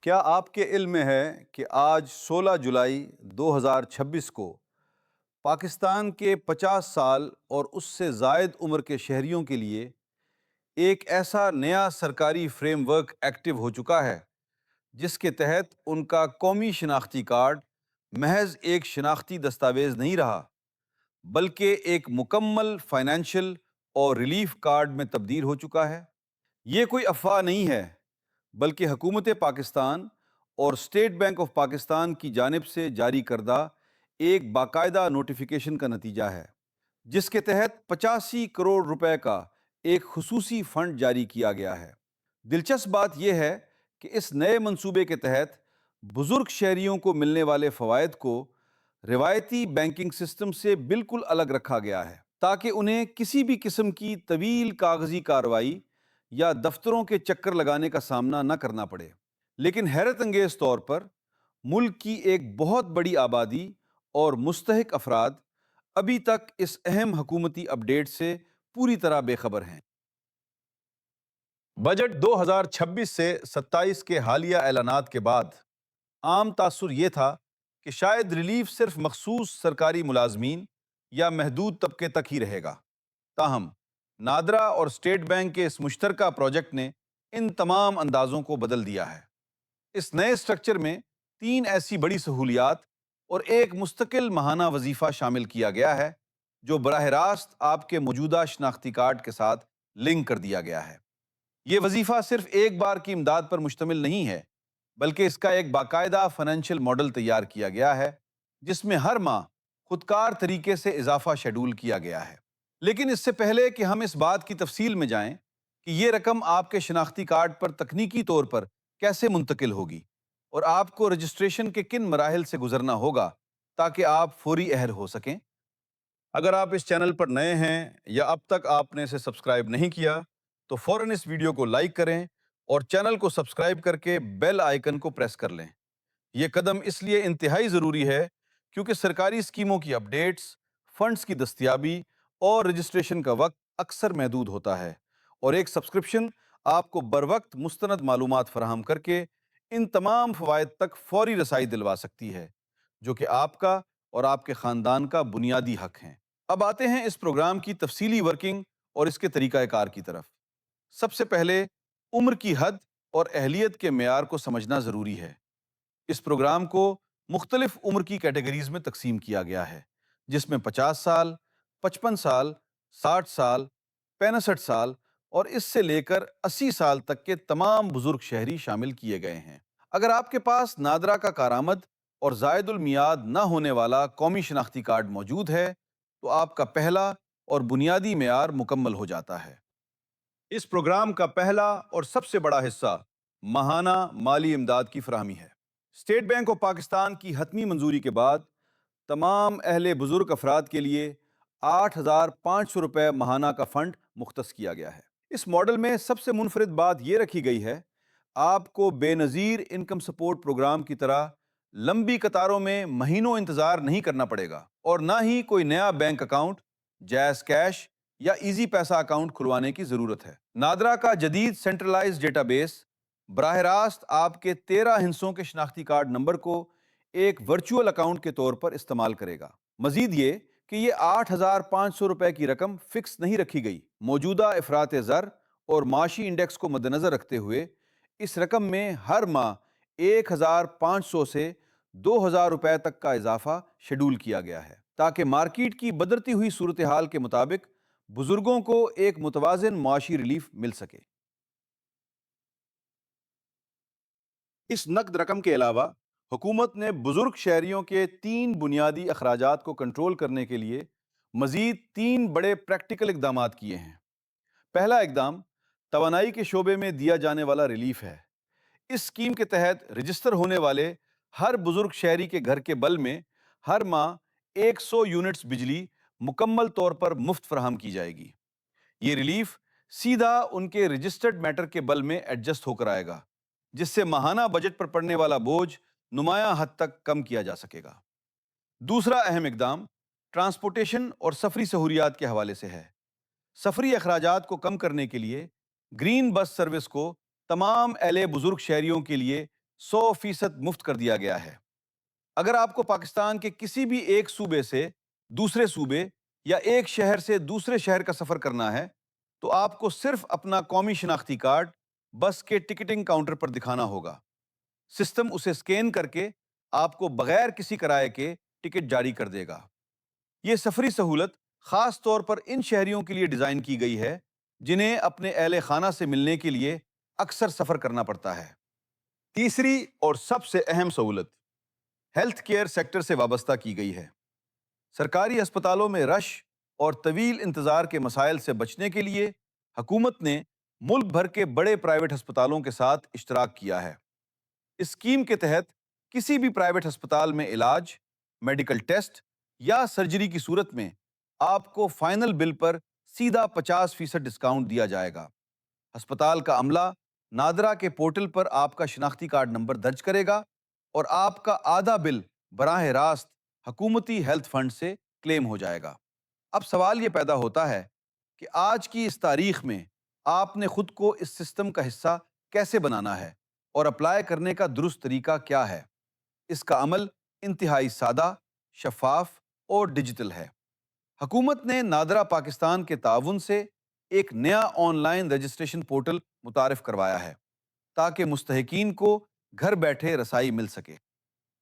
کیا آپ کے علم میں ہے کہ آج 16 جولائی 2026 کو پاکستان کے 50 سال اور اس سے زائد عمر کے شہریوں کے لیے ایک ایسا نیا سرکاری فریم ورک ایکٹیو ہو چکا ہے جس کے تحت ان کا قومی شناختی کارڈ محض ایک شناختی دستاویز نہیں رہا بلکہ ایک مکمل فائنینشیل اور ریلیف کارڈ میں تبدیل ہو چکا ہے؟ یہ کوئی افواہ نہیں ہے بلکہ حکومت پاکستان اور اسٹیٹ بینک آف پاکستان کی جانب سے جاری کردہ ایک باقاعدہ نوٹیفیکیشن کا نتیجہ ہے، جس کے تحت 85 کروڑ روپے کا ایک خصوصی فنڈ جاری کیا گیا ہے۔ دلچسپ بات یہ ہے کہ اس نئے منصوبے کے تحت بزرگ شہریوں کو ملنے والے فوائد کو روایتی بینکنگ سسٹم سے بالکل الگ رکھا گیا ہے تاکہ انہیں کسی بھی قسم کی طویل کاغذی کارروائی یا دفتروں کے چکر لگانے کا سامنا نہ کرنا پڑے۔ لیکن حیرت انگیز طور پر ملک کی ایک بہت بڑی آبادی اور مستحق افراد ابھی تک اس اہم حکومتی اپ ڈیٹ سے پوری طرح بے خبر ہیں۔ بجٹ 2026 سے 27 کے حالیہ اعلانات کے بعد عام تاثر یہ تھا کہ شاید ریلیف صرف مخصوص سرکاری ملازمین یا محدود طبقے تک ہی رہے گا۔ تاہم نادرا اور اسٹیٹ بینک کے اس مشترکہ پروجیکٹ نے ان تمام اندازوں کو بدل دیا ہے۔ اس نئے سٹرکچر میں 3 ایسی بڑی سہولیات اور ایک مستقل ماہانہ وظیفہ شامل کیا گیا ہے جو براہ راست آپ کے موجودہ شناختی کارڈ کے ساتھ لنک کر دیا گیا ہے۔ یہ وظیفہ صرف ایک بار کی امداد پر مشتمل نہیں ہے بلکہ اس کا ایک باقاعدہ فائنینشیل ماڈل تیار کیا گیا ہے جس میں ہر ماہ خودکار طریقے سے اضافہ شیڈول کیا گیا ہے۔ لیکن اس سے پہلے کہ ہم اس بات کی تفصیل میں جائیں کہ یہ رقم آپ کے شناختی کارڈ پر تکنیکی طور پر کیسے منتقل ہوگی اور آپ کو رجسٹریشن کے کن مراحل سے گزرنا ہوگا تاکہ آپ فوری اہل ہو سکیں۔ اگر آپ اس چینل پر نئے ہیں یا اب تک آپ نے اسے سبسکرائب نہیں کیا تو فوراً اس ویڈیو کو لائک کریں اور چینل کو سبسکرائب کر کے بیل آئیکن کو پریس کر لیں۔ یہ قدم اس لیے انتہائی ضروری ہے کیونکہ سرکاری اسکیموں کی اپ ڈیٹس، فنڈز کی دستیابی اور رجسٹریشن کا وقت اکثر محدود ہوتا ہے، اور ایک سبسکرپشن آپ کو بروقت مستند معلومات فراہم کر کے ان تمام فوائد تک فوری رسائی دلوا سکتی ہے جو کہ آپ کا اور آپ کے خاندان کا بنیادی حق ہیں۔ اب آتے ہیں اس پروگرام کی تفصیلی ورکنگ اور اس کے طریقہ کار کی طرف۔ سب سے پہلے عمر کی حد اور اہلیت کے معیار کو سمجھنا ضروری ہے۔ اس پروگرام کو مختلف عمر کی کیٹیگریز میں تقسیم کیا گیا ہے جس میں 50 سال، 55 سال، 60 سال، 65 سال اور اس سے لے کر 80 سال تک کے تمام بزرگ شہری شامل کیے گئے ہیں۔ اگر آپ کے پاس نادرا کا کارآمد اور زائد المیعاد نہ ہونے والا قومی شناختی کارڈ موجود ہے تو آپ کا پہلا اور بنیادی معیار مکمل ہو جاتا ہے۔ اس پروگرام کا پہلا اور سب سے بڑا حصہ ماہانہ مالی امداد کی فراہمی ہے۔ اسٹیٹ بینک آف پاکستان کی حتمی منظوری کے بعد تمام اہل بزرگ افراد کے لیے 8,500 روپے ماہانہ کا فنڈ مختص کیا گیا ہے۔ اس ماڈل میں سب سے منفرد بات یہ رکھی گئی ہے، آپ کو بے نظیر انکم سپورٹ پروگرام کی طرح لمبی قطاروں میں مہینوں انتظار نہیں کرنا پڑے گا، اور نہ ہی کوئی نیا بینک اکاؤنٹ، جیز کیش یا ایزی پیسہ اکاؤنٹ کھلوانے کی ضرورت ہے۔ نادرا کا جدید سینٹرلائز ڈیٹا بیس براہ راست آپ کے 13 ہندسوں کے شناختی کارڈ نمبر کو ایک ورچوئل اکاؤنٹ کے طور پر استعمال کرے گا۔ مزید یہ کہ یہ 8,500 روپے کی رقم فکس نہیں رکھی گئی۔ موجودہ افراط زر اور معاشی انڈیکس کو مد نظر رکھتے ہوئے اس رقم میں ہر ماہ 1,500 سے 2,000 روپے تک کا اضافہ شیڈول کیا گیا ہے تاکہ مارکیٹ کی بدلتی ہوئی صورتحال کے مطابق بزرگوں کو ایک متوازن معاشی ریلیف مل سکے۔ اس نقد رقم کے علاوہ حکومت نے بزرگ شہریوں کے 3 بنیادی اخراجات کو کنٹرول کرنے کے لیے مزید 3 بڑے پریکٹیکل اقدامات کیے ہیں۔ پہلا اقدام توانائی کے شعبے میں دیا جانے والا ریلیف ہے۔ اس اسکیم کے تحت رجسٹر ہونے والے ہر بزرگ شہری کے گھر کے بل میں ہر ماہ 100 یونٹس بجلی مکمل طور پر مفت فراہم کی جائے گی۔ یہ ریلیف سیدھا ان کے رجسٹرڈ میٹر کے بل میں ایڈجسٹ ہو کر آئے گا، جس سے ماہانہ بجٹ پر پڑنے والا بوجھ نمایاں حد تک کم کیا جا سکے گا۔ دوسرا اہم اقدام ٹرانسپورٹیشن اور سفری سہولیات کے حوالے سے ہے۔ سفری اخراجات کو کم کرنے کے لیے گرین بس سروس کو تمام اہل بزرگ شہریوں کے لیے 100% مفت کر دیا گیا ہے۔ اگر آپ کو پاکستان کے کسی بھی ایک صوبے سے دوسرے صوبے یا ایک شہر سے دوسرے شہر کا سفر کرنا ہے تو آپ کو صرف اپنا قومی شناختی کارڈ بس کے ٹکٹنگ کاؤنٹر پر دکھانا ہوگا۔ سسٹم اسے اسکین کر کے آپ کو بغیر کسی کرائے کے ٹکٹ جاری کر دے گا۔ یہ سفری سہولت خاص طور پر ان شہریوں کے لیے ڈیزائن کی گئی ہے جنہیں اپنے اہل خانہ سے ملنے کے لیے اکثر سفر کرنا پڑتا ہے۔ تیسری اور سب سے اہم سہولت ہیلتھ کیئر سیکٹر سے وابستہ کی گئی ہے۔ سرکاری ہسپتالوں میں رش اور طویل انتظار کے مسائل سے بچنے کے لیے حکومت نے ملک بھر کے بڑے پرائیویٹ ہسپتالوں کے ساتھ اشتراک کیا ہے۔ اس اسکیم کے تحت کسی بھی پرائیویٹ ہسپتال میں علاج، میڈیکل ٹیسٹ یا سرجری کی صورت میں آپ کو فائنل بل پر سیدھا 50% ڈسکاؤنٹ دیا جائے گا۔ ہسپتال کا عملہ نادرا کے پورٹل پر آپ کا شناختی کارڈ نمبر درج کرے گا اور آپ کا آدھا بل براہ راست حکومتی ہیلتھ فنڈ سے کلیم ہو جائے گا۔ اب سوال یہ پیدا ہوتا ہے کہ آج کی اس تاریخ میں آپ نے خود کو اس سسٹم کا حصہ کیسے بنانا ہے اور اپلائی کرنے کا درست طریقہ کیا ہے؟ اس کا عمل انتہائی سادہ، شفاف اور ڈیجیٹل ہے۔ حکومت نے نادرا پاکستان کے تعاون سے ایک نیا آن لائن رجسٹریشن پورٹل متعارف کروایا ہے تاکہ مستحقین کو گھر بیٹھے رسائی مل سکے۔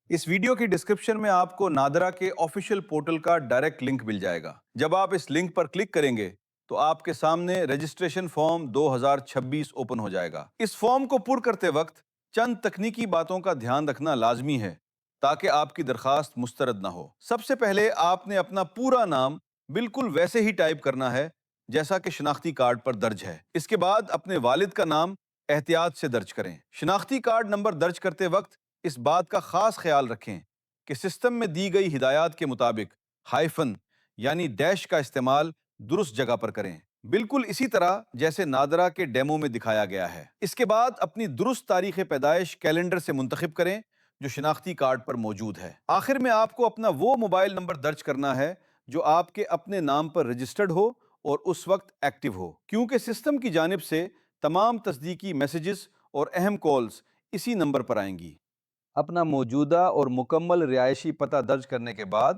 اس ویڈیو کی ڈسکرپشن میں آپ کو نادرا کے آفیشیل پورٹل کا ڈائریکٹ لنک مل جائے گا۔ جب آپ اس لنک پر کلک کریں گے تو آپ کے سامنے رجسٹریشن فارم 2026 اوپن ہو جائے گا۔ اس فارم کو پر کرتے وقت چند تکنیکی باتوں کا دھیان رکھنا لازمی ہے تاکہ آپ کی درخواست مسترد نہ ہو۔ سب سے پہلے آپ نے اپنا پورا نام بالکل ویسے ہی ٹائپ کرنا ہے جیسا کہ شناختی کارڈ پر درج ہے۔ اس کے بعد اپنے والد کا نام احتیاط سے درج کریں۔ شناختی کارڈ نمبر درج کرتے وقت اس بات کا خاص خیال رکھیں کہ سسٹم میں دی گئی ہدایات کے مطابق ہائفن یعنی ڈیش کا استعمال درست جگہ پر کریں، بالکل اسی طرح جیسے نادرا کے ڈیمو میں دکھایا گیا ہے۔ اس کے بعد اپنی درست تاریخ پیدائش کیلنڈر سے منتخب کریں جو شناختی کارڈ پر موجود ہے۔ آخر میں آپ کو اپنا وہ موبائل نمبر درج کرنا ہے جو آپ کے اپنے نام پر رجسٹرڈ ہو اور اس وقت ایکٹیو ہو، کیونکہ سسٹم کی جانب سے تمام تصدیقی میسیجز اور اہم کالز اسی نمبر پر آئیں گی۔ اپنا موجودہ اور مکمل رہائشی پتہ درج کرنے کے بعد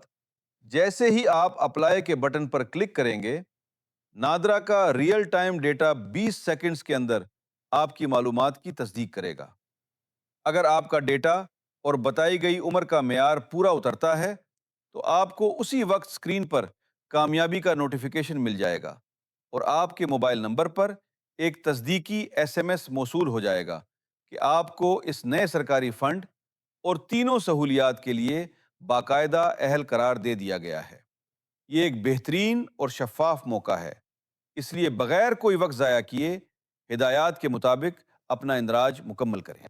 جیسے ہی آپ اپلائی کے بٹن پر کلک کریں گے، نادرا کا ریئل ٹائم ڈیٹا 20 سیکنڈز کے اندر آپ کی معلومات کی تصدیق کرے گا۔ اگر آپ کا ڈیٹا اور بتائی گئی عمر کا معیار پورا اترتا ہے تو آپ کو اسی وقت اسکرین پر کامیابی کا نوٹیفیکیشن مل جائے گا اور آپ کے موبائل نمبر پر ایک تصدیقی SMS موصول ہو جائے گا کہ آپ کو اس نئے سرکاری فنڈ اور تینوں سہولیات کے لیے باقاعدہ اہل قرار دے دیا گیا ہے۔ یہ ایک بہترین اور شفاف موقع ہے، اس لیے بغیر کوئی وقت ضائع کیے ہدایات کے مطابق اپنا اندراج مکمل کریں۔